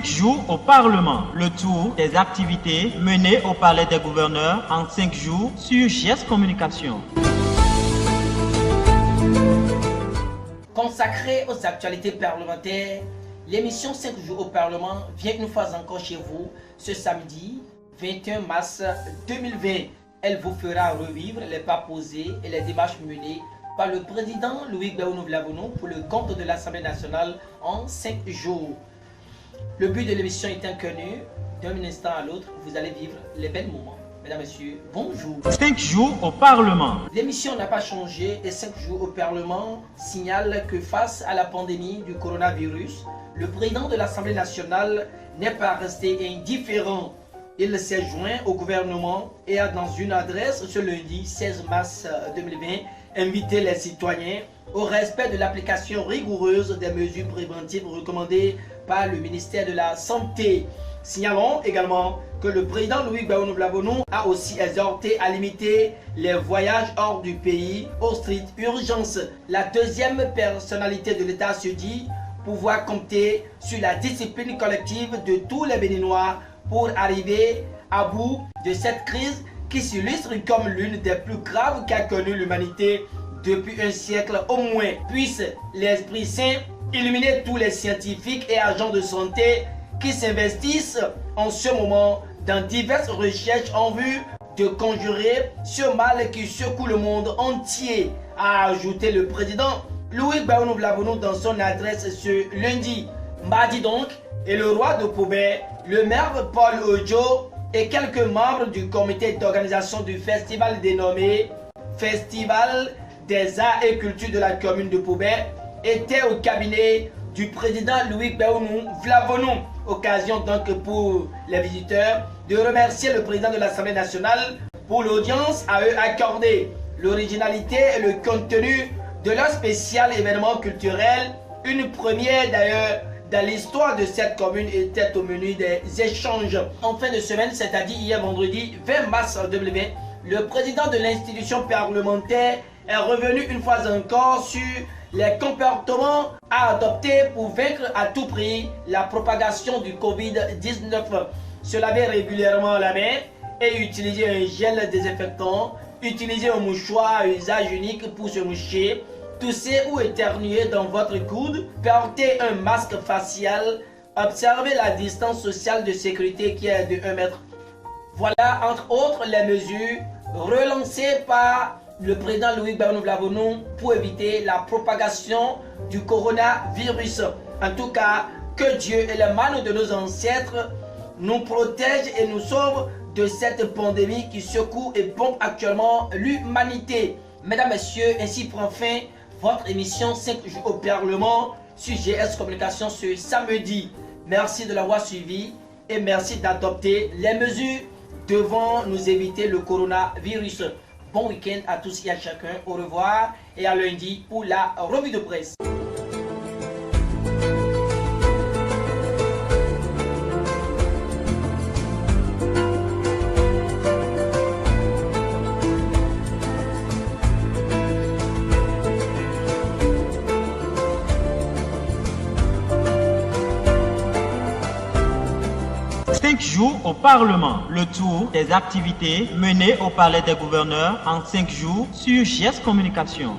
jours au Parlement, le tour des activités menées au Palais des gouverneurs en 5 jours sur GS Communication. Consacrée aux actualités parlementaires, l'émission 5 jours au Parlement vient une fois encore chez vous ce samedi 21 mars 2020. Elle vous fera revivre les pas posés et les démarches menées par le président Loïc Baounou-Vlavonou pour le compte de l'Assemblée nationale en 5 jours. Le but de l'émission étant connu, d'un instant à l'autre, vous allez vivre les bels moments. Mesdames, Messieurs, bonjour. 5 jours au Parlement. L'émission n'a pas changé et 5 jours au Parlement signale que face à la pandémie du coronavirus, le président de l'Assemblée nationale n'est pas resté indifférent. Il s'est joint au gouvernement et a dans une adresse ce lundi 16 mars 2020 invité les citoyens au respect de l'application rigoureuse des mesures préventives recommandées par le ministère de la Santé. Signalons également que le président Loïc Baounou-Vlavonou a aussi exhorté à limiter les voyages hors du pays au strict urgence. La deuxième personnalité de l'État se dit pouvoir compter sur la discipline collective de tous les Béninois pour arriver à bout de cette crise qui s'illustre comme l'une des plus graves qu'a connue l'humanité depuis un siècle au moins. Puisse l'Esprit Saint illuminer tous les scientifiques et agents de santé qui s'investissent en ce moment dans diverses recherches en vue de conjurer ce mal qui secoue le monde entier, a ajouté le président Loïc Baounou-Vlavonou dans son adresse ce lundi. Mardi donc, et le roi de Poubert, le maire Paul Ojo et quelques membres du comité d'organisation du festival dénommé Festival des Arts et Cultures de la commune de Poubert étaient au cabinet du président Loïc Baounou-Vlavonou. Occasion donc pour les visiteurs de remercier le président de l'Assemblée nationale pour l'audience à eux accordée, l'originalité et le contenu de leur spécial événement culturel, une première d'ailleurs dans l'histoire de cette commune, était au menu des échanges. En fin de semaine, c'est-à-dire hier vendredi 20 mars 2020, le président de l'institution parlementaire est revenu une fois encore sur les comportements à adopter pour vaincre à tout prix la propagation du Covid-19. Se laver régulièrement la main et utiliser un gel désinfectant, utiliser un mouchoir à usage unique pour se moucher, tousser ou éternuer dans votre coude, porter un masque facial, observer la distance sociale de sécurité qui est de 1 mètre. Voilà entre autres les mesures relancées par le président Loïc Baounou-Vlavonou pour éviter la propagation du coronavirus. En tout cas, que Dieu et les manos de nos ancêtres nous protègent et nous sauvent de cette pandémie qui secoue et bombe actuellement l'humanité. Mesdames, Messieurs, ainsi prend fin votre émission 5 jours au Parlement sur GS Communication ce samedi. Merci de l'avoir suivi et merci d'adopter les mesures devant nous éviter le coronavirus. Bon week-end à tous et à chacun. Au revoir et à lundi pour la revue de presse. 5 jours au Parlement, le tour des activités menées au Palais des gouverneurs en 5 jours sur GS Communication.